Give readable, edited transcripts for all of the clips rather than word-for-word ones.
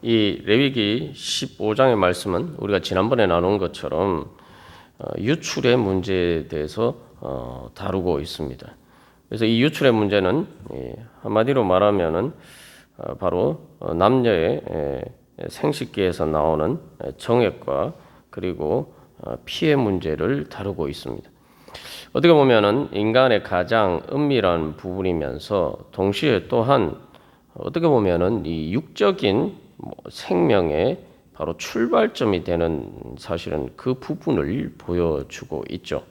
이 레위기 15장의 말씀은 우리가 지난번에 나눈 것처럼 유출의 문제에 대해서 다루고 있습니다. 그래서 이 유출의 문제는 한마디로 말하면은 바로 남녀의 생식기에서 나오는 정액과 그리고 피의 문제를 다루고 있습니다. 어떻게 보면은 인간의 가장 은밀한 부분이면서 동시에 또한 어떻게 보면은 이 육적인 생명의 바로 출발점이 되는 사실은 그 부분을 보여주고 있죠.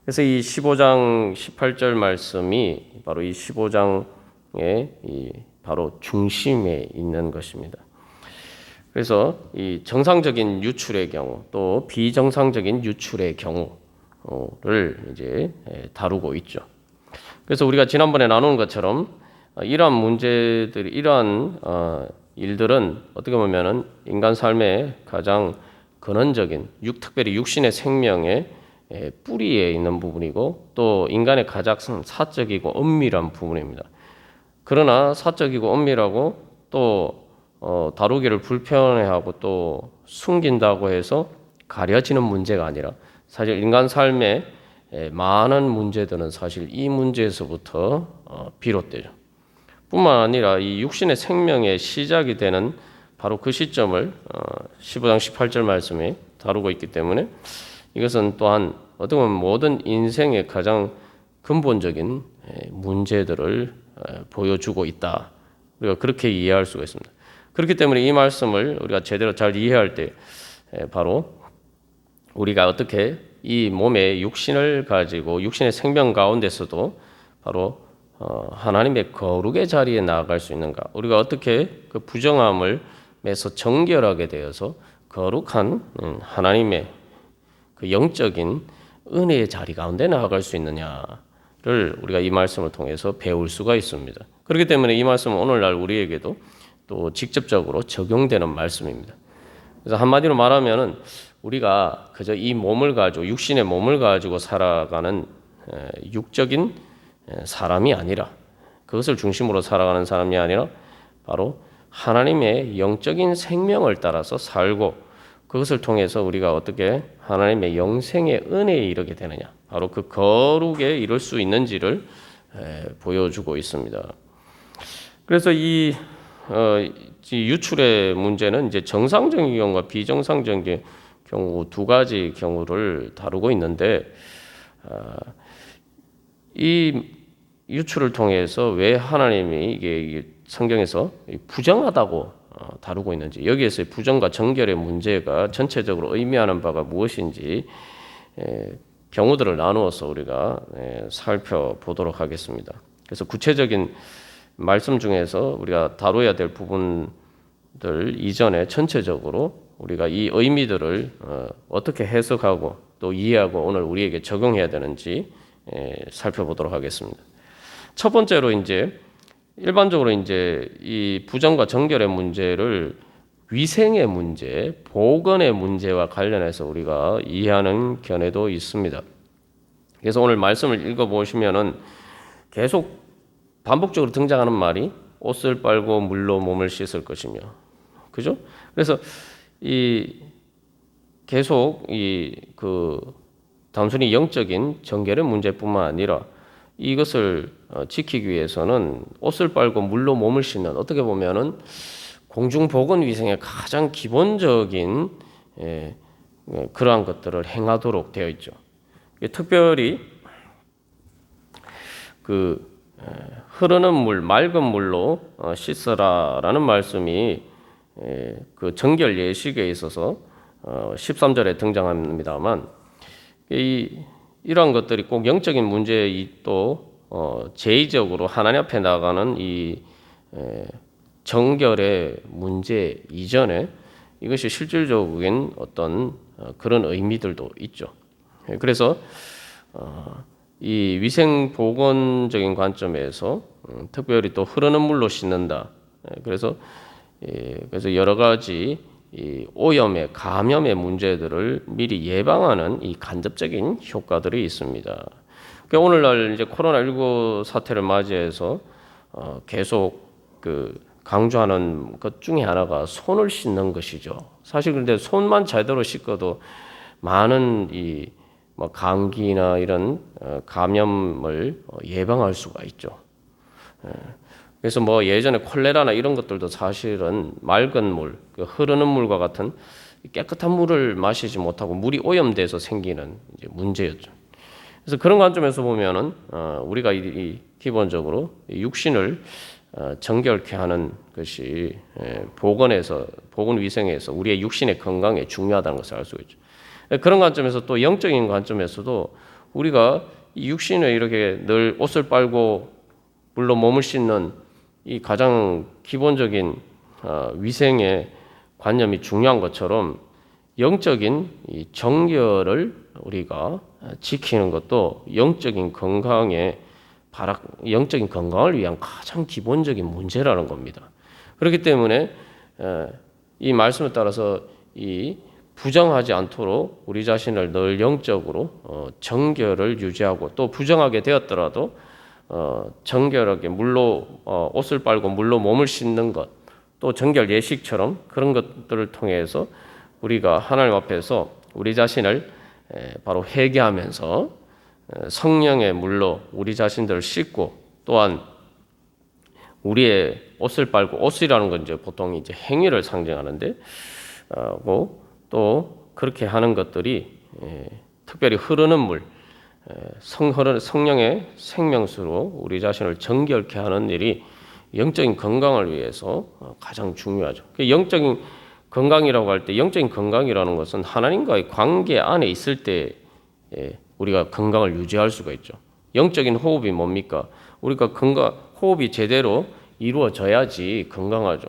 그래서 이 15장 18절 말씀이 바로 이 15장의 바로 중심에 있는 것입니다. 그래서 이 정상적인 유출의 경우 또 비정상적인 유출의 경우를 이제 다루고 있죠. 그래서 우리가 지난번에 나눈 것처럼 이러한 문제들이 이러한 일들은 어떻게 보면은 인간 삶의 가장 근원적인 특별히 육신의 생명의 뿌리에 있는 부분이고 또 인간의 가장 사적이고 엄밀한 부분입니다. 그러나 사적이고 엄밀하고 또 다루기를 불편해하고 또 숨긴다고 해서 가려지는 문제가 아니라 사실 인간 삶의 많은 문제들은 사실 이 문제에서부터 비롯되죠. 뿐만 아니라 이 육신의 생명의 시작이 되는 바로 그 시점을 15장 18절 말씀에 다루고 있기 때문에 이것은 또한 어떻게 보면 모든 인생의 가장 근본적인 문제들을 보여주고 있다. 우리가 그렇게 이해할 수가 있습니다. 그렇기 때문에 이 말씀을 우리가 제대로 잘 이해할 때 바로 우리가 어떻게 이 몸의 육신을 가지고 육신의 생명 가운데서도 바로 하나님의 거룩의 자리에 나아갈 수 있는가? 우리가 어떻게 그 부정함을 매서 정결하게 되어서 거룩한 하나님의 그 영적인 은혜의 자리 가운데 나아갈 수 있느냐를 우리가 이 말씀을 통해서 배울 수가 있습니다. 그렇기 때문에 이 말씀은 오늘날 우리에게도 또 직접적으로 적용되는 말씀입니다. 그래서 한마디로 말하면은 우리가 그저 이 몸을 가지고 육신의 몸을 가지고 살아가는 육적인 사람이 아니라 그것을 중심으로 살아가는 사람이 아니라 바로 하나님의 영적인 생명을 따라서 살고 그것을 통해서 우리가 어떻게 하나님의 영생의 은혜에 이르게 되느냐 바로 그 거룩에 이룰 수 있는지를 보여주고 있습니다. 그래서 이 유출의 문제는 이제 정상적인 경우와 비정상적인 경우 두 가지 경우를 다루고 있는데 이 유출을 통해서 왜 하나님이 이게 성경에서 부정하다고 다루고 있는지 여기에서의 부정과 정결의 문제가 전체적으로 의미하는 바가 무엇인지 경우들을 나누어서 우리가 살펴보도록 하겠습니다. 그래서 구체적인 말씀 중에서 우리가 다뤄야 될 부분들 이전에 전체적으로 우리가 이 의미들을 어떻게 해석하고 또 이해하고 오늘 우리에게 적용해야 되는지 살펴보도록 하겠습니다. 첫 번째로 이제 일반적으로 이제 이 부정과 정결의 문제를 위생의 문제, 보건의 문제와 관련해서 우리가 이해하는 견해도 있습니다. 그래서 오늘 말씀을 읽어보시면은 계속 반복적으로 등장하는 말이 옷을 빨고 물로 몸을 씻을 것이며, 그죠? 그래서 이 계속 단순히 영적인 정결의 문제뿐만 아니라 이것을 지키기 위해서는 옷을 빨고 물로 몸을 씻는 어떻게 보면은 공중보건위생의 가장 기본적인 그러한 것들을 행하도록 되어 있죠. 특별히 흐르는 물, 맑은 물로 씻으라라는 말씀이 그 정결 예식에 있어서 13절에 등장합니다만 이러한 것들이 꼭 영적인 문제에 또 제의적으로 하나님 앞에 나가는 이 정결의 문제 이전에 이것이 실질적인 어떤 그런 의미들도 있죠. 그래서 이 위생 보건적인 관점에서 특별히 또 흐르는 물로 씻는다. 그래서 여러 가지 이 오염의 감염의 문제들을 미리 예방하는 이 간접적인 효과들이 있습니다. 그러니까 오늘날 이제 코로나19 사태를 맞이해서 계속 강조하는 것 중에 하나가 손을 씻는 것이죠. 사실 근데 손만 제대로 씻어도 많은 이 뭐 감기나 이런 감염을 예방할 수가 있죠. 그래서 뭐 예전에 콜레라나 이런 것들도 사실은 맑은 물, 흐르는 물과 같은 깨끗한 물을 마시지 못하고 물이 오염돼서 생기는 이제 문제였죠. 그래서 그런 관점에서 보면은 우리가 기본적으로 육신을 정결케 하는 것이 보건 위생에서 우리의 육신의 건강에 중요하다는 것을 알 수가 있죠. 그런 관점에서 또 영적인 관점에서도 우리가 이 육신에 이렇게 늘 옷을 빨고 물로 몸을 씻는 이 가장 기본적인 위생의 관념이 중요한 것처럼 영적인 이 정결을 우리가 지키는 것도 영적인 건강을 위한 가장 기본적인 문제라는 겁니다. 그렇기 때문에 이 말씀에 따라서 이 부정하지 않도록 우리 자신을 늘 영적으로 정결을 유지하고 또 부정하게 되었더라도 정결하게 물로 옷을 빨고 물로 몸을 씻는 것, 또 정결 예식처럼 그런 것들을 통해서 우리가 하나님 앞에서 우리 자신을 바로 회개하면서 성령의 물로 우리 자신들을 씻고 또한 우리의 옷을 빨고 옷이라는 건 이제 보통 이제 행위를 상징하는데 또 그렇게 하는 것들이 특별히 흐르는 물, 성령의 생명수로 우리 자신을 정결케 하는 일이 영적인 건강을 위해서 가장 중요하죠. 영적인 건강이라고 할 때 영적인 건강이라는 것은 하나님과의 관계 안에 있을 때 우리가 건강을 유지할 수가 있죠. 영적인 호흡이 뭡니까? 우리가 호흡이 제대로 이루어져야지 건강하죠.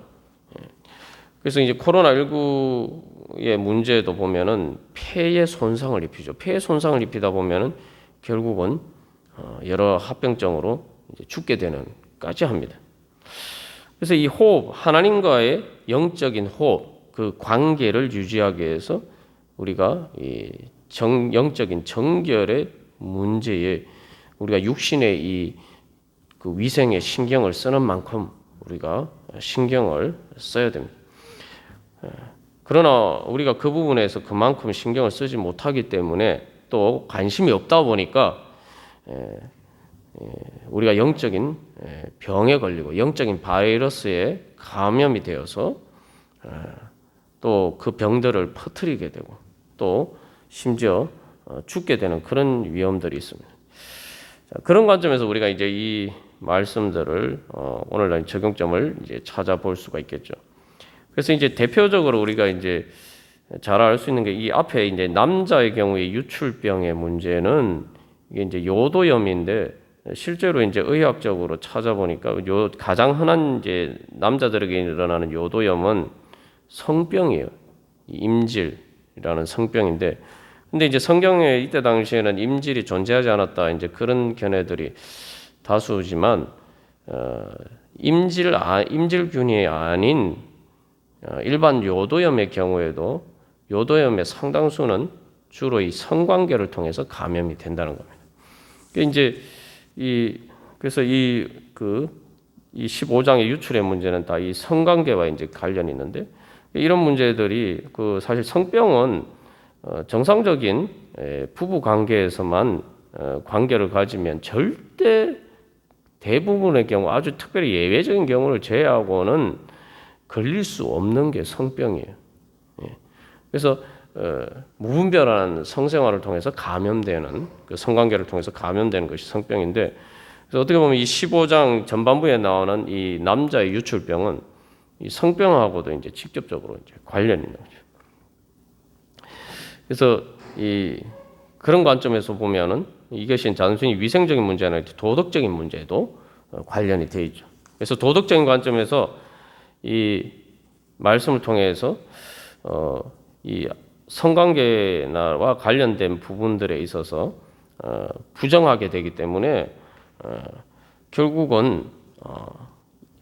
그래서 이제 코로나19의 문제도 보면은 폐에 손상을 입히죠. 폐에 손상을 입히다 보면은 결국은 여러 합병증으로 이제 죽게 되는까지 합니다. 그래서 이 호흡, 하나님과의 영적인 호흡, 그 관계를 유지하기 위해서 우리가 이 영적인 정결의 문제에 우리가 육신의 그 위생에 신경을 쓰는 만큼 우리가 신경을 써야 됩니다. 그러나 우리가 그 부분에서 그만큼 신경을 쓰지 못하기 때문에 또 관심이 없다 보니까 우리가 영적인 병에 걸리고 영적인 바이러스에 감염이 되어서 또 그 병들을 퍼뜨리게 되고 또 심지어 죽게 되는 그런 위험들이 있습니다. 그런 관점에서 우리가 이제 이 말씀들을 오늘날 적용점을 이제 찾아볼 수가 있겠죠. 그래서 이제 대표적으로 우리가 이제 잘 알 수 있는 게 이 앞에 이제 남자의 경우에 유출병의 문제는 이게 이제 요도염인데 실제로 이제 의학적으로 찾아보니까 가장 흔한 이제 남자들에게 일어나는 요도염은 성병이에요. 임질이라는 성병인데, 근데 이제 성경에 이때 당시에는 임질이 존재하지 않았다 이제 그런 견해들이 다수지만 임질균이 아닌 일반 요도염의 경우에도 요도염의 상당수는 주로 이 성관계를 통해서 감염이 된다는 겁니다. 그래서 이 15장의 유출의 문제는 다 이 성관계와 이제 관련이 있는데 이런 문제들이 사실 성병은 정상적인 부부 관계에서만 관계를 가지면 절대 대부분의 경우 아주 특별히 예외적인 경우를 제외하고는 걸릴 수 없는 게 성병이에요. 그래서 무분별한 성생활을 통해서 감염되는 그 성관계를 통해서 감염되는 것이 성병인데 그래서 어떻게 보면 이 15장 전반부에 나오는 이 남자의 유출병은 이 성병하고도 이제 직접적으로 이제 관련이 있는 거죠. 그래서 그런 관점에서 보면은 이것이 단순히 위생적인 문제는 아니라 도덕적인 문제도 관련이 돼 있죠. 그래서 도덕적인 관점에서 이 말씀을 통해서 이 성관계와 관련된 부분들에 있어서 부정하게 되기 때문에 결국은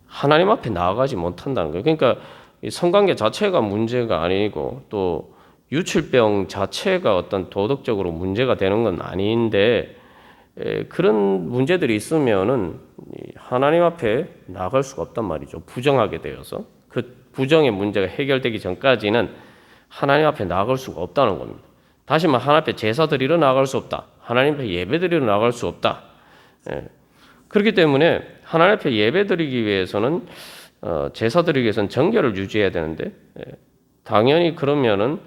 하나님 앞에 나아가지 못한다는 거예요. 그러니까 이 성관계 자체가 문제가 아니고 또 유출병 자체가 어떤 도덕적으로 문제가 되는 건 아닌데 그런 문제들이 있으면은 하나님 앞에 나아갈 수가 없단 말이죠. 부정하게 되어서 그 부정의 문제가 해결되기 전까지는 하나님 앞에 나아갈 수가 없다는 겁니다. 다시 말해 하나님 앞에 제사 드리러 나아갈 수 없다. 하나님 앞에 예배 드리러 나아갈 수 없다. 그렇기 때문에 하나님 앞에 예배 드리기 위해서는 제사 드리기 위해서는 정결을 유지해야 되는데 당연히 그러면은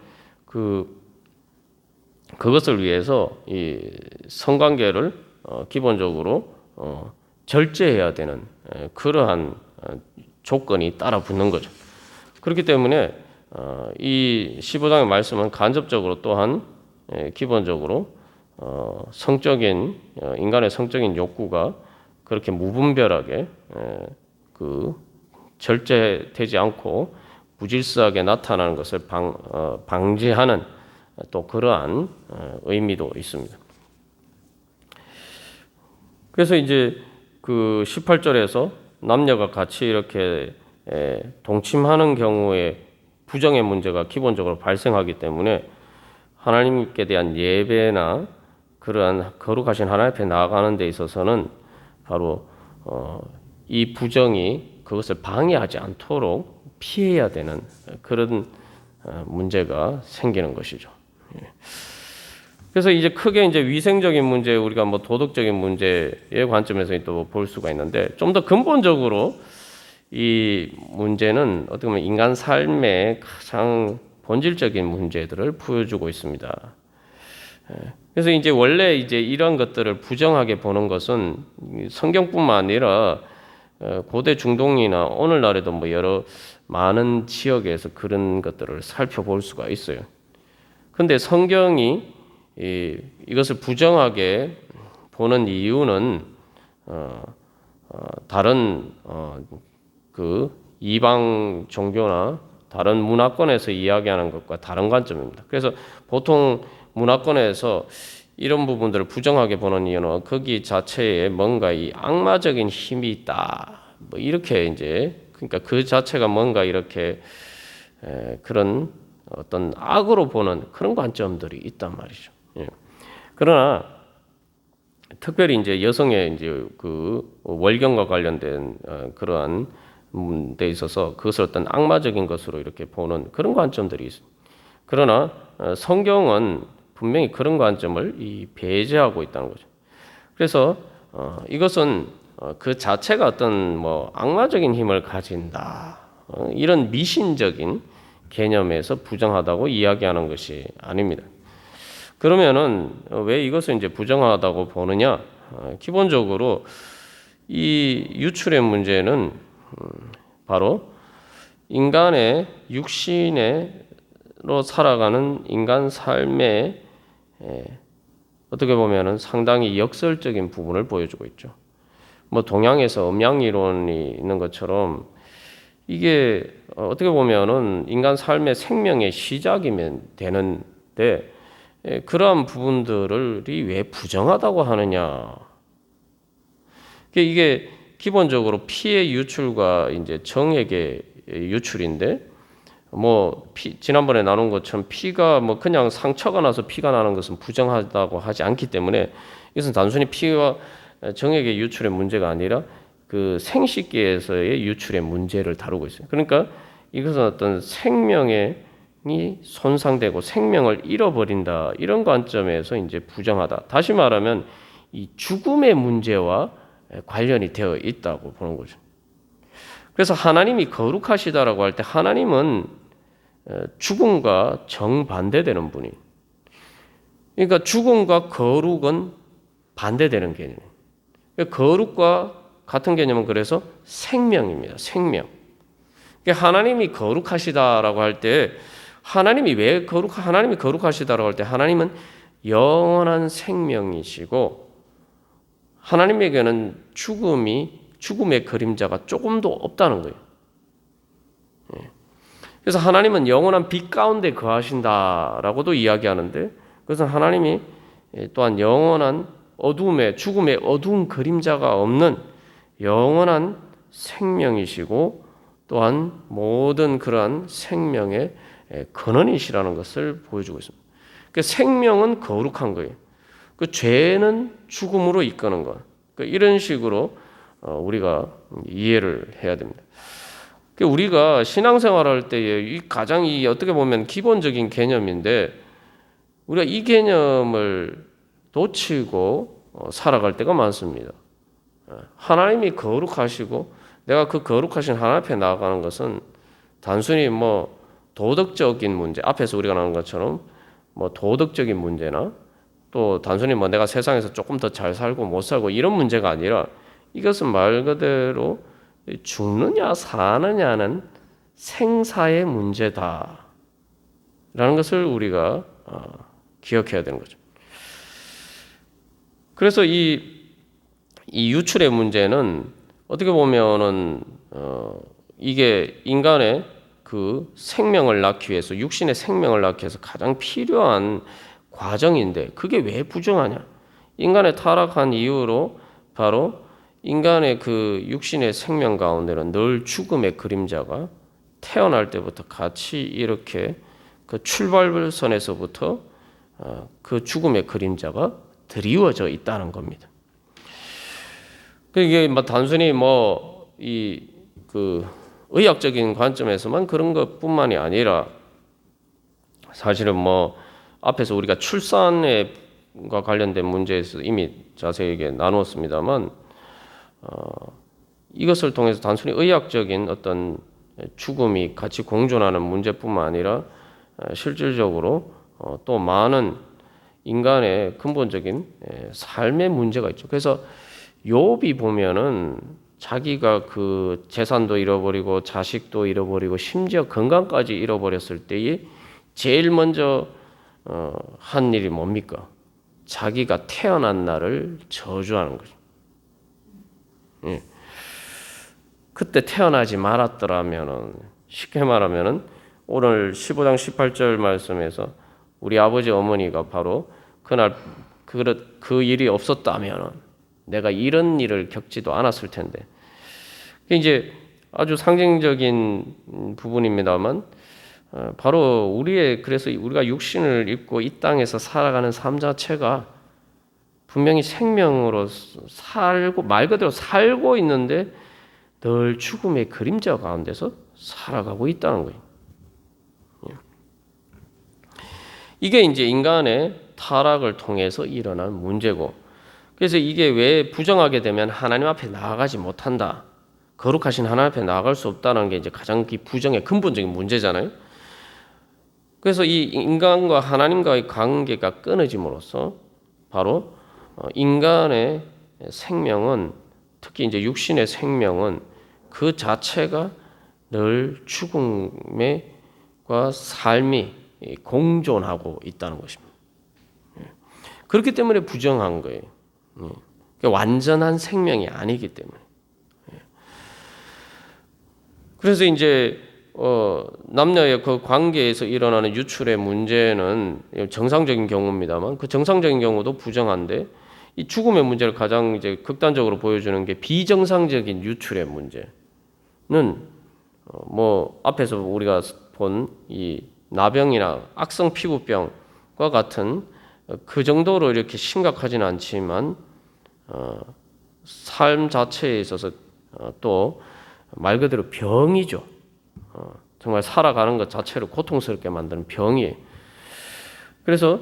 그것을 위해서 이 성관계를 기본적으로 절제해야 되는 그러한 조건이 따라 붙는 거죠. 그렇기 때문에 이 15장의 말씀은 간접적으로 또한 기본적으로 성적인 인간의 성적인 욕구가 그렇게 무분별하게 절제되지 않고 무질서하게 나타나는 것을 방지하는 또 그러한 의미도 있습니다. 그래서 이제 그 18절에서 남녀가 같이 이렇게 동침하는 경우에 부정의 문제가 기본적으로 발생하기 때문에 하나님께 대한 예배나 그러한 거룩하신 하나님 앞에 나아가는 데 있어서는 바로 이 부정이 그것을 방해하지 않도록 피해야 되는 그런 문제가 생기는 것이죠. 그래서 이제 크게 이제 위생적인 문제, 우리가 뭐 도덕적인 문제의 관점에서 또 볼 수가 있는데 좀 더 근본적으로 이 문제는 어떻게 보면 인간 삶의 가장 본질적인 문제들을 보여주고 있습니다. 그래서 이제 원래 이제 이런 것들을 부정하게 보는 것은 성경뿐만 아니라 고대 중동이나 오늘날에도 뭐 여러 많은 지역에서 그런 것들을 살펴볼 수가 있어요. 그런데 성경이 이것을 부정하게 보는 이유는 다른 그 이방 종교나 다른 문화권에서 이야기하는 것과 다른 관점입니다. 그래서 보통 문화권에서 이런 부분들을 부정하게 보는 이유는 거기 자체에 뭔가 이 악마적인 힘이 있다. 뭐 이렇게 이제 그러니까 그 자체가 뭔가 이렇게 그런 어떤 악으로 보는 그런 관점들이 있단 말이죠. 예. 그러나 특별히 이제 여성의 이제 그 월경과 관련된 그러한 데 있어서 그것을 어떤 악마적인 것으로 이렇게 보는 그런 관점들이 있습니다. 그러나 성경은 분명히 그런 관점을 배제하고 있다는 거죠. 그래서 이것은 그 자체가 어떤 뭐 악마적인 힘을 가진다 이런 미신적인 개념에서 부정하다고 이야기하는 것이 아닙니다. 그러면은 왜 이것을 이제 부정하다고 보느냐? 기본적으로 이 유출의 문제는 바로 인간의 육신으로 살아가는 인간 삶의 어떻게 보면은 상당히 역설적인 부분을 보여주고 있죠. 뭐 동양에서 음양 이론이 있는 것처럼 이게 어떻게 보면은 인간 삶의 생명의 시작이면 되는데 그러한 부분들이 왜 부정하다고 하느냐? 이게 기본적으로 피의 유출과 이제 정액의 유출인데 지난번에 나눈 것처럼 피가 뭐 그냥 상처가 나서 피가 나는 것은 부정하다고 하지 않기 때문에 이것은 단순히 피와 정액의 유출의 문제가 아니라 그 생식기에서의 유출의 문제를 다루고 있어요. 그러니까 이것은 어떤 생명이 손상되고 생명을 잃어버린다 이런 관점에서 이제 부정하다. 다시 말하면 이 죽음의 문제와 관련이 되어 있다고 보는 거죠. 그래서 하나님이 거룩하시다라고 할 때 하나님은 죽음과 정반대되는 분이. 그러니까 죽음과 거룩은 반대되는 개념이에요. 거룩과 같은 개념은 그래서 생명입니다. 생명. 그러니까 하나님이 거룩하시다라고 할 때 하나님이 거룩하시다라고 할 때 하나님은 영원한 생명이시고 하나님에게는 죽음의 그림자가 조금도 없다는 거예요. 그래서 하나님은 영원한 빛 가운데 거하신다라고도 이야기하는데 그것은 하나님이 또한 영원한 죽음의 어두운 그림자가 없는 영원한 생명이시고 또한 모든 그러한 생명의 근원이시라는 것을 보여주고 있습니다. 그러니까 생명은 거룩한 거예요. 그 죄는 죽음으로 이끄는 것. 이런 식으로 우리가 이해를 해야 됩니다. 우리가 신앙생활할 때에 이 가장 어떻게 보면 기본적인 개념인데 우리가 이 개념을 놓치고 살아갈 때가 많습니다. 하나님이 거룩하시고 내가 그 거룩하신 하나님 앞에 나아가는 것은 단순히 뭐 도덕적인 문제, 앞에서 우리가 나눈 것처럼 뭐 도덕적인 문제나 또 단순히 뭐 내가 세상에서 조금 더 잘 살고 못 살고 이런 문제가 아니라 이것은 말 그대로 죽느냐 사느냐는 생사의 문제다라는 것을 우리가 기억해야 되는 거죠. 그래서 이 유출의 문제는 어떻게 보면은 이게 인간의 그 생명을 낳기 위해서 육신의 생명을 낳기 위해서 가장 필요한 과정인데 그게 왜 부정하냐? 인간의 타락한 이후로 바로 인간의 그 육신의 생명 가운데는 늘 죽음의 그림자가 태어날 때부터 같이 이렇게 그 출발선에서부터 그 죽음의 그림자가 드리워져 있다는 겁니다. 이게 뭐 단순히 그 의학적인 관점에서만 그런 것뿐만이 아니라 사실은 뭐 앞에서 우리가 출산과 관련된 문제에서 이미 자세하게 나누었습니다만 이것을 통해서 단순히 의학적인 어떤 죽음이 같이 공존하는 문제뿐만 아니라 실질적으로 또 많은 인간의 근본적인 삶의 문제가 있죠. 그래서 욥이 보면은 자기가 그 재산도 잃어버리고 자식도 잃어버리고 심지어 건강까지 잃어버렸을 때에 제일 먼저 한 일이 뭡니까? 자기가 태어난 날을 저주하는 거죠. 예. 그때 태어나지 말았더라면은 쉽게 말하면은 오늘 15장 18절 말씀에서 우리 아버지 어머니가 바로 그날 그 일이 없었다면은 내가 이런 일을 겪지도 않았을 텐데 이제 아주 상징적인 부분입니다만 바로 그래서 우리가 육신을 입고 이 땅에서 살아가는 삶 자체가 분명히 생명으로 살고 말 그대로 살고 있는데 늘 죽음의 그림자 가운데서 살아가고 있다는 거예요. 이게 이제 인간의 타락을 통해서 일어난 문제고 그래서 이게 왜 부정하게 되면 하나님 앞에 나아가지 못한다. 거룩하신 하나님 앞에 나아갈 수 없다는 게 이제 가장 부정의 근본적인 문제잖아요. 그래서 이 인간과 하나님과의 관계가 끊어짐으로써 바로 인간의 생명은 특히 이제 육신의 생명은 그 자체가 늘 죽음과 삶이 공존하고 있다는 것입니다. 그렇기 때문에 부정한 거예요. 완전한 생명이 아니기 때문에. 그래서 이제 남녀의 그 관계에서 일어나는 유출의 문제는 정상적인 경우입니다만 그 정상적인 경우도 부정한데 이 죽음의 문제를 가장 이제 극단적으로 보여주는 게 비정상적인 유출의 문제는 뭐 앞에서 우리가 본 이 나병이나 악성 피부병과 같은 그 정도로 이렇게 심각하지는 않지만 삶 자체에 있어서 또 말 그대로 병이죠. 정말 살아가는 것 자체를 고통스럽게 만드는 병이에요. 그래서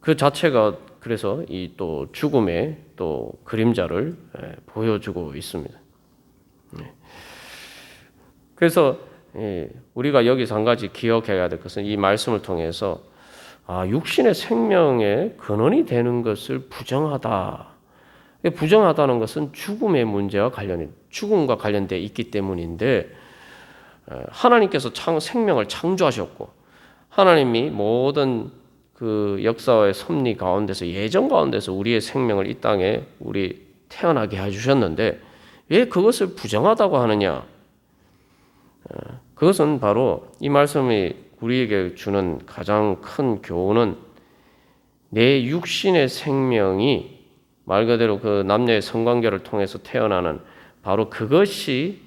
그 자체가 그래서 이 또 죽음의 또 그림자를 보여주고 있습니다. 그래서 우리가 여기서 한 가지 기억해야 될 것은 이 말씀을 통해서 육신의 생명의 근원이 되는 것을 부정하다. 부정하다는 것은 죽음의 문제와 죽음과 관련되어 있기 때문인데 하나님께서 생명을 창조하셨고 하나님이 모든 그 역사의 섭리 가운데서 예정 가운데서 우리의 생명을 이 땅에 우리 태어나게 해주셨는데 왜 그것을 부정하다고 하느냐? 그것은 바로 이 말씀이 우리에게 주는 가장 큰 교훈은 내 육신의 생명이 말 그대로 그 남녀의 성관계를 통해서 태어나는 바로 그것이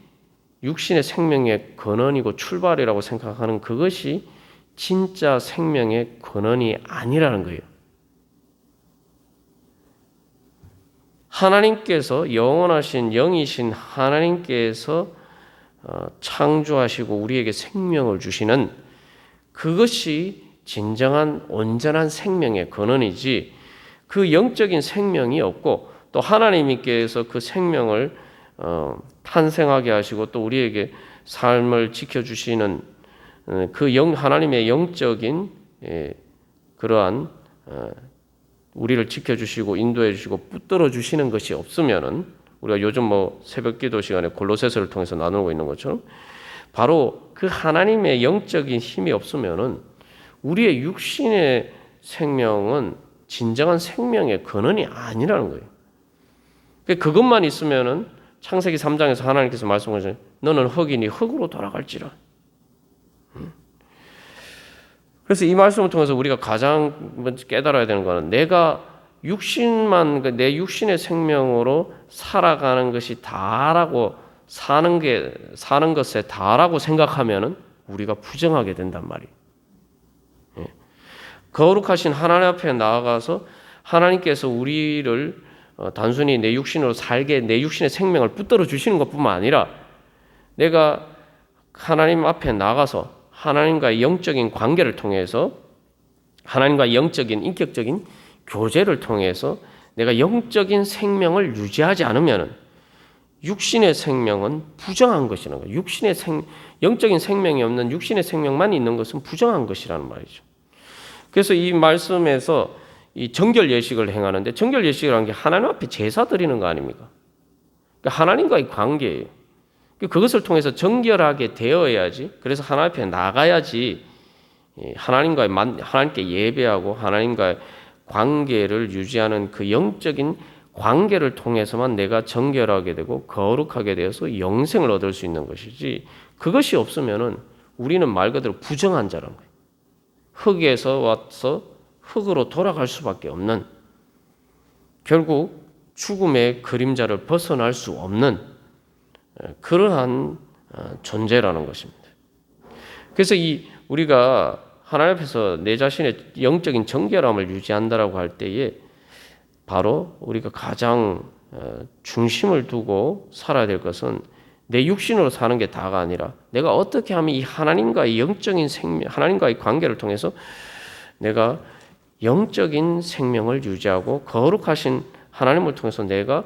육신의 생명의 근원이고 출발이라고 생각하는 그것이 진짜 생명의 근원이 아니라는 거예요. 하나님께서 영원하신 영이신 하나님께서 창조하시고 우리에게 생명을 주시는 그것이 진정한 온전한 생명의 근원이지, 그 영적인 생명이 없고 또 하나님께서 그 생명을 탄생하게 하시고 또 우리에게 삶을 지켜주시는 그 하나님의 영적인 그러한 우리를 지켜주시고 인도해주시고 붙들어 주시는 것이 없으면은, 우리가 요즘 새벽기도 시간에 골로새서를 통해서 나누고 있는 것처럼 바로 그 하나님의 영적인 힘이 없으면은 우리의 육신의 생명은 진정한 생명의 근원이 아니라는 거예요. 그것만 있으면은 창세기 3장에서 하나님께서 말씀하셨어요. 너는 흙이니 흙으로 돌아갈지라. 그래서 이 말씀을 통해서 우리가 가장 먼저 깨달아야 되는 것은, 내가 육신만, 내 육신의 생명으로 살아가는 것이 다라고, 사는 것에 다라고 생각하면은 우리가 부정하게 된단 말이에요. 거룩하신 하나님 앞에 나아가서 하나님께서 우리를 단순히 내 육신으로 살게, 내 육신의 생명을 붙들어 주시는 것뿐만 아니라, 내가 하나님 앞에 나가서 하나님과의 영적인 관계를 통해서, 하나님과의 영적인 인격적인 교제를 통해서 내가 영적인 생명을 유지하지 않으면 육신의 생명은 부정한 것이라는 거예요. 영적인 생명이 없는 육신의 생명만 있는 것은 부정한 것이라는 말이죠. 그래서 이 말씀에서 이 정결 예식을 행하는데, 정결 예식이라는 게 하나님 앞에 제사 드리는 거 아닙니까? 그러니까 하나님과의 관계예요. 그것을 통해서 정결하게 되어야지, 그래서 하나님 앞에 나가야지 하나님께 예배하고 하나님과의 관계를 유지하는 그 영적인 관계를 통해서만 내가 정결하게 되고 거룩하게 되어서 영생을 얻을 수 있는 것이지, 그것이 없으면은 우리는 말 그대로 부정한 자라는 거예요. 흙에서 와서 흙으로 돌아갈 수밖에 없는, 결국 죽음의 그림자를 벗어날 수 없는 그러한 존재라는 것입니다. 그래서 우리가 하나님 앞에서 내 자신의 영적인 정결함을 유지한다라고 할 때에 바로 우리가 가장 중심을 두고 살아야 될 것은 내 육신으로 사는 게 다가 아니라, 내가 어떻게 하면 이 하나님과의 영적인 생명, 하나님과의 관계를 통해서 내가 영적인 생명을 유지하고 거룩하신 하나님을 통해서 내가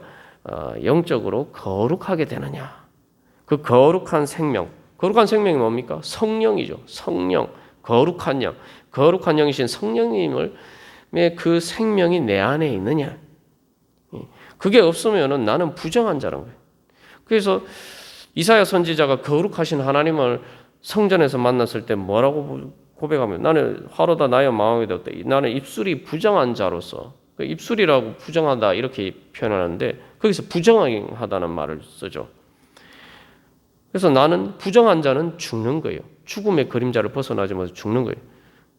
영적으로 거룩하게 되느냐. 그 거룩한 생명이 뭡니까? 성령이죠. 성령, 거룩한 영, 거룩한 영이신 성령님의 그 생명이 내 안에 있느냐. 그게 없으면은 나는 부정한 자란 거예요. 그래서 이사야 선지자가 거룩하신 하나님을 성전에서 만났을 때 뭐라고 고백하면, 나는 화로다 나여 망하게 되었다. 나는 입술이 부정한 자로서, 입술이라고 부정하다 이렇게 표현하는데 거기서 부정하다는 말을 쓰죠. 그래서 나는 부정한 자는 죽는 거예요. 죽음의 그림자를 벗어나지 못해서 죽는 거예요.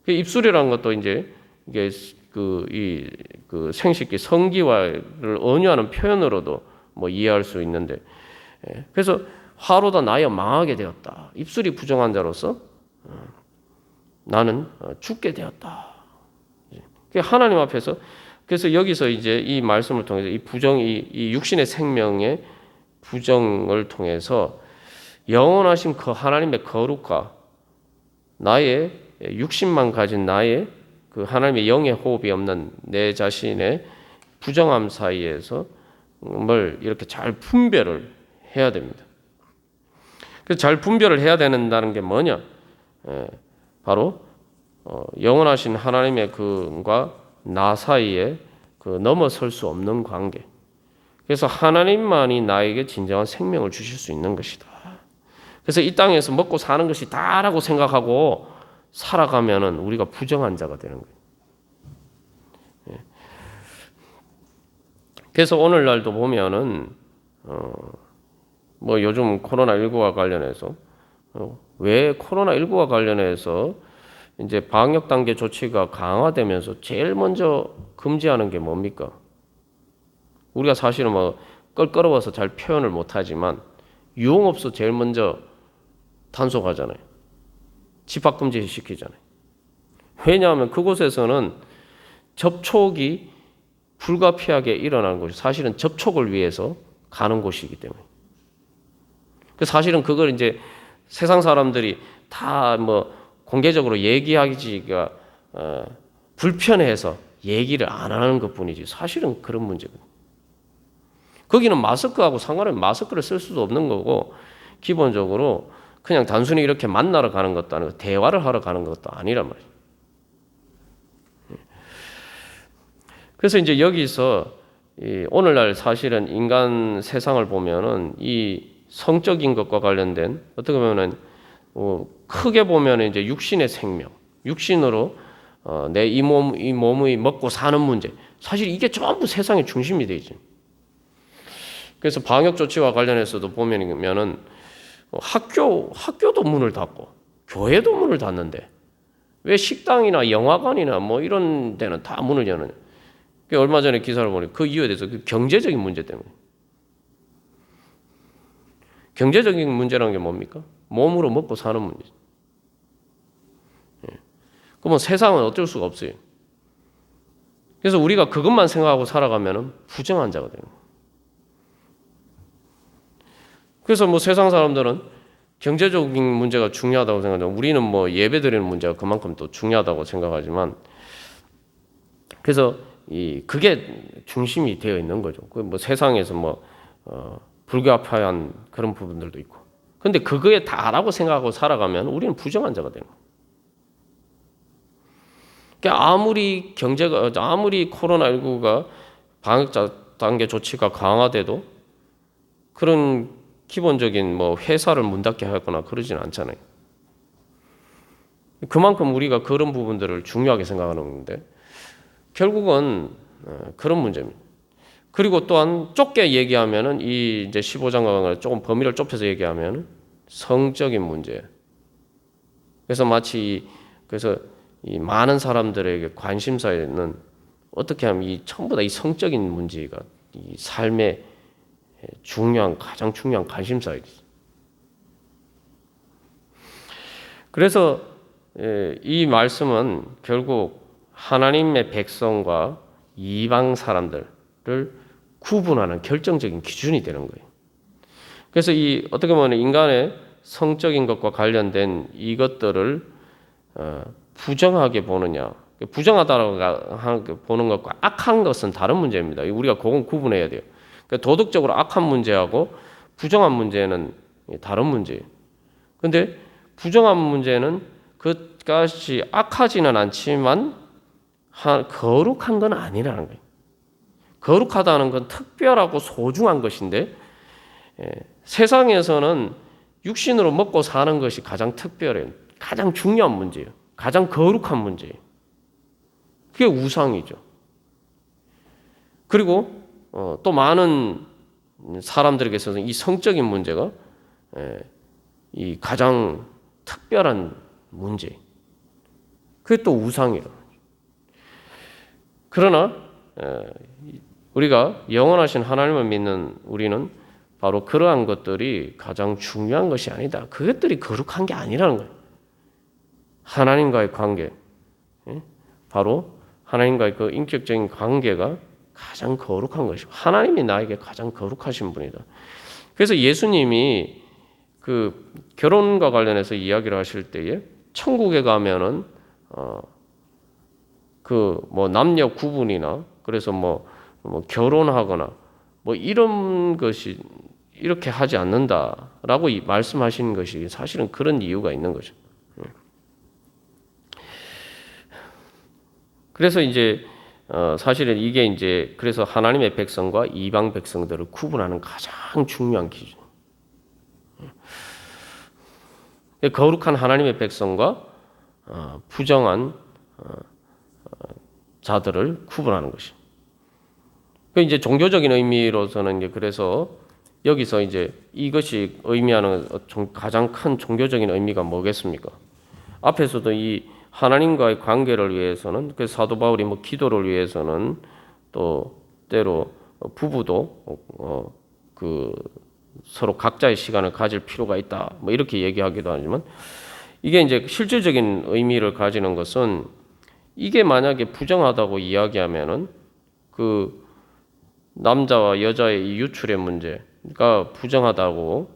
입술이라는 것도 이제 이게 그 생식기 성기와를 언유하는 표현으로도 이해할 수 있는데, 그래서 화로다 나여 망하게 되었다. 입술이 부정한 자로서 나는 죽게 되었다. 하나님 앞에서, 그래서 여기서 이제 이 말씀을 통해서 이 육신의 생명의 부정을 통해서 영원하신 그 하나님의 거룩과 나의 육신만 가진 나의 그 하나님의 영의 호흡이 없는 내 자신의 부정함 사이에서 뭘 이렇게 잘 분별을 해야 됩니다. 그래서 잘 분별을 해야 된다는 게 뭐냐? 바로 영원하신 하나님의 그와 나 사이에 그 넘어설 수 없는 관계. 그래서 하나님만이 나에게 진정한 생명을 주실 수 있는 것이다. 그래서 이 땅에서 먹고 사는 것이 다라고 생각하고 살아가면은 우리가 부정한 자가 되는 거예요. 그래서 오늘날도 보면은 요즘 코로나19와 관련해서 왜 코로나19와 관련해서 이제 방역 단계 조치가 강화되면서 제일 먼저 금지하는 게 뭡니까? 우리가 사실은 껄끄러워서 잘 표현을 못하지만 유흥업소 제일 먼저 단속하잖아요. 집합금지 시키잖아요. 왜냐하면 그곳에서는 접촉이 불가피하게 일어나는 곳이 사실은 접촉을 위해서 가는 곳이기 때문에. 사실은 그걸 이제 세상 사람들이 다 뭐 공개적으로 얘기하기가 불편해서 얘기를 안 하는 것뿐이지 사실은 그런 문제거든요. 거기는 마스크하고 상관없이 마스크를 쓸 수도 없는 거고 기본적으로 그냥 단순히 이렇게 만나러 가는 것도 아니고 대화를 하러 가는 것도 아니란 말이에요. 그래서 이제 여기서 오늘날 사실은 인간 세상을 보면은 이 성적인 것과 관련된 어떻게 보면은 크게 보면은 이제 육신의 생명, 육신으로 내 이 몸의 먹고 사는 문제, 사실 이게 전부 세상의 중심이 되죠. 그래서 방역 조치와 관련해서도 보면은 학교도 문을 닫고 교회도 문을 닫는데 왜 식당이나 영화관이나 뭐 이런 데는 다 문을 여느냐? 얼마 전에 기사를 보니 그 이유에 대해서 경제적인 문제 때문에. 경제적인 문제라는 게 뭡니까? 몸으로 먹고 사는 문제죠. 그러면 세상은 어쩔 수가 없어요. 그래서 우리가 그것만 생각하고 살아가면 부정한 자가 되는 거예요. 그래서 뭐 세상 사람들은 경제적인 문제가 중요하다고 생각하죠. 우리는 뭐 예배드리는 문제가 그만큼 또 중요하다고 생각하지만, 그래서 그게 중심이 되어 있는 거죠. 뭐 세상에서 뭐 불가피한 그런 부분들도 있고. 근데 그거에 다라고 생각하고 살아가면 우리는 부정한 자가 되는 거예요. 그러니까 아무리 코로나19가 방역 단계 조치가 강화돼도 그런 기본적인 뭐 회사를 문 닫게 하거나 그러지는 않잖아요. 그만큼 우리가 그런 부분들을 중요하게 생각하는 건데 결국은 그런 문제입니다. 그리고 또한 좁게 얘기하면은 이 이제 15장과 조금 범위를 좁혀서 얘기하면 성적인 문제. 그래서 마치 그래서 이 많은 사람들에게 관심사에는 어떻게 하면 이 전부 다 이 성적인 문제가 이 삶의 가장 중요한 관심사이지. 그래서 이 말씀은 결국 하나님의 백성과 이방 사람들을 구분하는 결정적인 기준이 되는 거예요. 그래서 이 어떻게 보면 인간의 성적인 것과 관련된 이것들을 부정하게 보느냐, 부정하다고 보는 것과 악한 것은 다른 문제입니다. 우리가 그건 구분해야 돼요. 그러니까 도덕적으로 악한 문제하고 부정한 문제는 다른 문제예요. 그런데 부정한 문제는 그것이 악하지는 않지만 거룩한 건 아니라는 거예요. 거룩하다는 건 특별하고 소중한 것인데 세상에서는 육신으로 먹고 사는 것이 가장 특별해요. 가장 중요한 문제예요. 가장 거룩한 문제예요. 그게 우상이죠. 그리고 또 많은 사람들에게 있어서 이 성적인 문제가 이 가장 특별한 문제. 그게 또 우상이라. 그러나 우리가 영원하신 하나님을 믿는 우리는 바로 그러한 것들이 가장 중요한 것이 아니다. 그것들이 거룩한 게 아니라는 거예요. 하나님과의 관계, 바로 하나님과의 그 인격적인 관계가 가장 거룩한 것이고 하나님이 나에게 가장 거룩하신 분이다. 그래서 예수님이 그 결혼과 관련해서 이야기를 하실 때에 천국에 가면은 그 뭐 남녀 구분이나 그래서 뭐 결혼하거나 뭐 이런 것이 이렇게 하지 않는다라고 말씀하시는 것이 사실은 그런 이유가 있는 거죠. 그래서 이제 사실은 이게 이제 그래서 하나님의 백성과 이방 백성들을 구분하는 가장 중요한 기준. 거룩한 하나님의 백성과 부정한 자들을 구분하는 것이. 그 이제 종교적인 의미로서는 이제 그래서 여기서 이제 이것이 의미하는 가장 큰 종교적인 의미가 뭐겠습니까? 앞에서도 이 하나님과의 관계를 위해서는 그 사도 바울이 뭐 기도를 위해서는 또 때로 부부도 그 서로 각자의 시간을 가질 필요가 있다. 뭐 이렇게 얘기하기도 하지만 이게 이제 실질적인 의미를 가지는 것은 이게 만약에 부정하다고 이야기하면은 그 남자와 여자의 이 유출의 문제가 부정하다고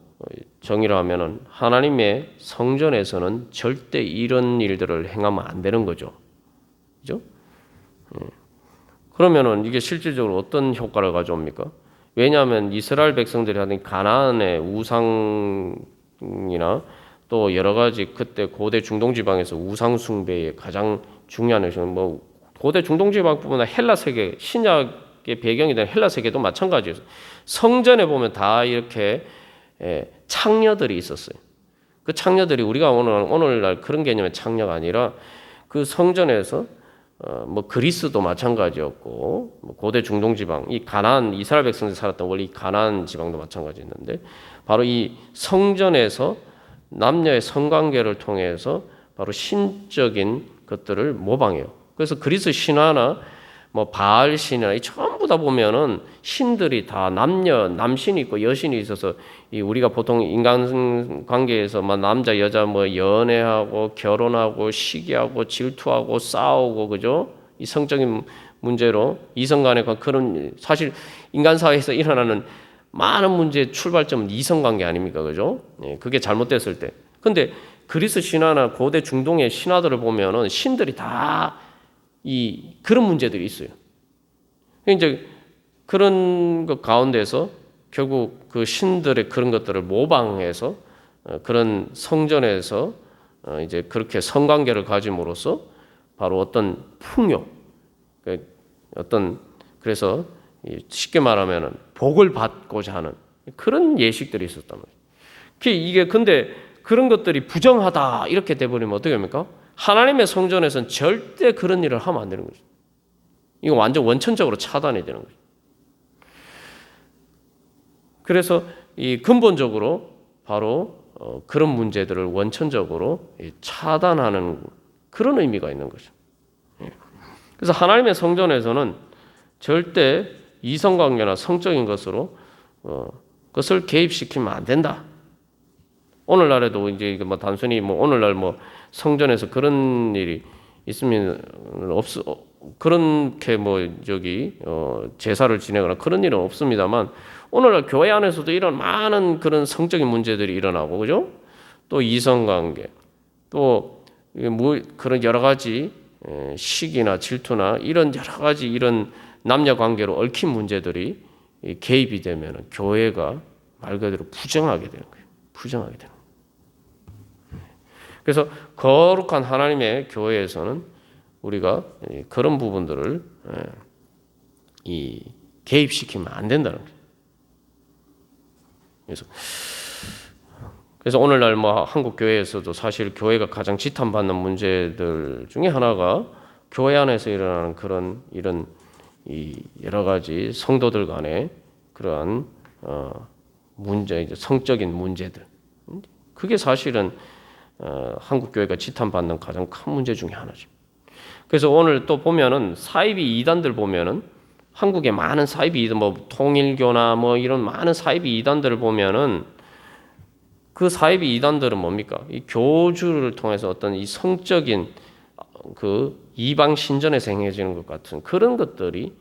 정의를 하면은 하나님의 성전에서는 절대 이런 일들을 행하면 안 되는 거죠. 그죠? 그러면은 이게 실질적으로 어떤 효과를 가져옵니까? 왜냐하면 이스라엘 백성들이 하는 가나안의 우상이나 또 여러 가지 그때 고대 중동 지방에서 우상 숭배의 가장 중요한 것은 뭐 고대 중동 지방뿐만 아니라 헬라 세계 신약의 배경이 된 헬라 세계도 마찬가지예요. 성전에 보면 다 이렇게 창녀들이 있었어요. 그 창녀들이 우리가 오늘날 그런 개념의 창녀가 아니라 그 성전에서 뭐 그리스도 마찬가지였고 뭐 고대 중동 지방 이 가나안 이스라엘 백성들이 살았던 원래 이 가나안 지방도 마찬가지였는데 바로 이 성전에서 남녀의 성관계를 통해서 바로 신적인 것들을 모방해요. 그래서 그리스 신화나 뭐 바알 신이나 이 전부 다 보면은 신들이 다 남신이 있고 여신이 있어서 이 우리가 보통 인간 관계에서만 남자 여자 뭐 연애하고 결혼하고 시기하고 질투하고 싸우고 그죠? 이 성적인 문제로 이성 간의 그런 사실 인간 사회에서 일어나는 많은 문제의 출발점은 이성 관계 아닙니까? 그죠? 그게 잘못됐을 때. 근데 그리스 신화나 고대 중동의 신화들을 보면은 신들이 다 그런 문제들이 있어요. 이제 그런 것 가운데서 결국 그 신들의 그런 것들을 모방해서 그런 성전에서 이제 그렇게 성관계를 가짐으로써 바로 어떤 풍요, 그래서 쉽게 말하면은 복을 받고자 하는 그런 예식들이 있었단 말이에요. 이게 근데 그런 것들이 부정하다 이렇게 돼버리면 어떻게 합니까? 하나님의 성전에서는 절대 그런 일을 하면 안 되는 거죠. 이거 완전 원천적으로 차단해야 되는 거죠. 그래서 이 근본적으로 바로 그런 문제들을 원천적으로 차단하는 그런 의미가 있는 거죠. 그래서 하나님의 성전에서는 절대 이성관계나 성적인 것으로 그것을 개입시키면 안 된다. 오늘날에도 이제 뭐 단순히 뭐 오늘날 뭐 성전에서 그런 일이 있으면 그렇게 뭐 제사를 지내거나 그런 일은 없습니다만 오늘날 교회 안에서도 이런 많은 그런 성적인 문제들이 일어나고 그죠? 또 이성관계 또 뭐 그런 여러 가지 시기나 질투나 이런 여러 가지 이런 남녀 관계로 얽힌 문제들이 개입이 되면 교회가 말 그대로 부정하게 되는 거예요. 부정하게 되는 거예요. 그래서 거룩한 하나님의 교회에서는 우리가 그런 부분들을 개입시키면 안 된다는 거예요. 그래서 오늘날 뭐 한국 교회에서도 사실 교회가 가장 지탄받는 문제들 중에 하나가 교회 안에서 일어나는 이런 여러 가지 성도들 간의 그러한 문제, 이제 성적인 문제들. 그게 사실은 한국 교회가 지탄받는 가장 큰 문제 중에 하나죠. 그래서 오늘 또 보면은 사이비 이단들 보면은 한국의 많은 사이비 이단, 뭐 통일교나 뭐 이런 많은 사이비 이단들을 보면은 그 사이비 이단들은 뭡니까? 이 교주를 통해서 어떤 이 성적인 그 이방 신전에서 행해지는 것 같은 그런 것들이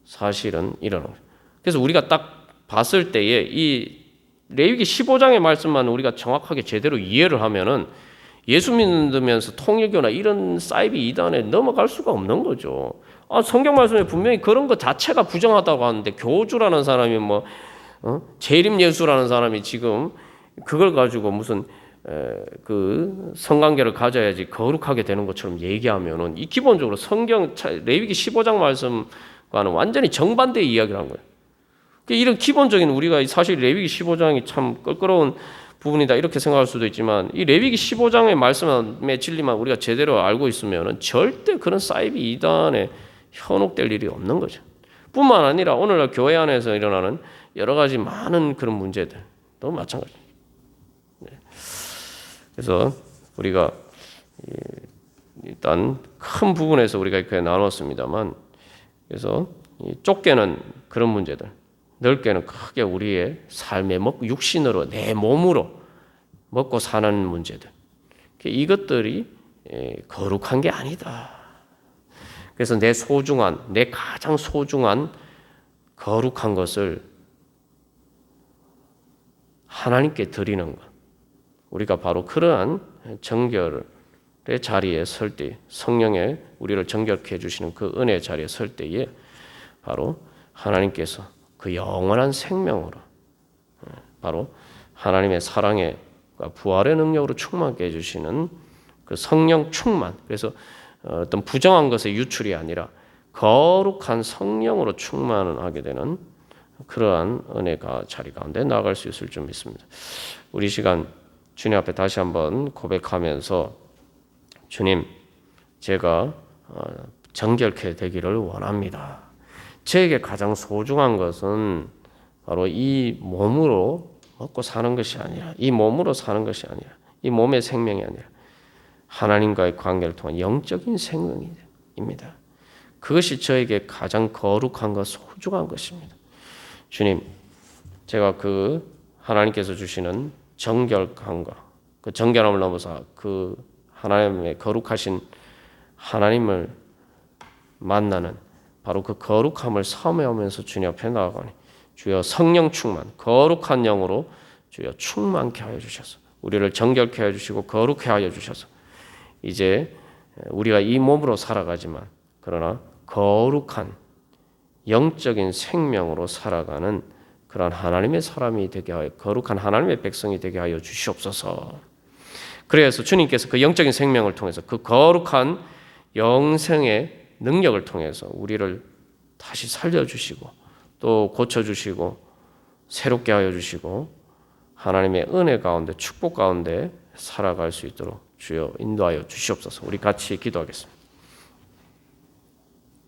사실은 일어나요. 그래서 우리가 딱 봤을 때에 이 레위기 15장의 말씀만 우리가 정확하게 제대로 이해를 하면은 예수 믿으면서 통일교나 이런 사이비 이단에 넘어갈 수가 없는 거죠. 성경 말씀에 분명히 그런 것 자체가 부정하다고 하는데 교주라는 사람이 뭐 재림 예수라는 사람이 지금 그걸 가지고 무슨 그 성관계를 가져야지 거룩하게 되는 것처럼 얘기하면은 이 기본적으로 성경 레위기 15장 말씀과는 완전히 정반대의 이야기를 한 거예요. 이런 기본적인 우리가 사실 레위기 15장이 참 껄끄러운 부분이다 이렇게 생각할 수도 있지만 이 레위기 15장의 말씀의 진리만 우리가 제대로 알고 있으면은 절대 그런 사이비 이단에 현혹될 일이 없는 거죠. 뿐만 아니라 오늘날 교회 안에서 일어나는 여러 가지 많은 그런 문제들도 마찬가지입니다. 그래서 우리가 일단 큰 부분에서 우리가 이렇게 나눴습니다만 그래서 좁게는 그런 문제들, 넓게는 크게 우리의 삶의 육신으로 내 몸으로 먹고 사는 문제들 이것들이 거룩한 게 아니다. 그래서 내 가장 소중한 거룩한 것을 하나님께 드리는 것. 우리가 바로 그러한 정결의 자리에 설 때, 성령의 우리를 정결케 해주시는 그 은혜의 자리에 설 때에 바로 하나님께서 그 영원한 생명으로, 바로 하나님의 사랑의 부활의 능력으로 충만케 해주시는 그 성령 충만. 그래서 어떤 부정한 것의 유출이 아니라 거룩한 성령으로 충만하게 되는 그러한 은혜가 자리 가운데 나아갈 수 있을 줄 믿습니다. 우리 시간 주님 앞에 다시 한번 고백하면서 주님, 제가 정결케 되기를 원합니다. 저에게 가장 소중한 것은 바로 이 몸으로 먹고 사는 것이 아니라, 이 몸으로 사는 것이 아니라, 이 몸의 생명이 아니라 하나님과의 관계를 통한 영적인 생명입니다. 그것이 저에게 가장 거룩한 것, 소중한 것입니다. 주님, 제가 그 하나님께서 주시는 정결함과 그 정결함을 넘어서 그 하나님의 거룩하신 하나님을 만나는 바로 그 거룩함을 사모하면서 주님 앞에 나아가니 주여 성령 충만, 거룩한 영으로 주여 충만케 하여 주셔서 우리를 정결케 하여 주시고 거룩케 하여 주셔서 이제 우리가 이 몸으로 살아가지만 그러나 거룩한 영적인 생명으로 살아가는 그런 하나님의 사람이 되게 하여 거룩한 하나님의 백성이 되게 하여 주시옵소서. 그래서 주님께서 그 영적인 생명을 통해서 그 거룩한 영생의 능력을 통해서 우리를 다시 살려주시고 또 고쳐주시고 새롭게 하여 주시고 하나님의 은혜 가운데 축복 가운데 살아갈 수 있도록 주여 인도하여 주시옵소서. 우리 같이 기도하겠습니다.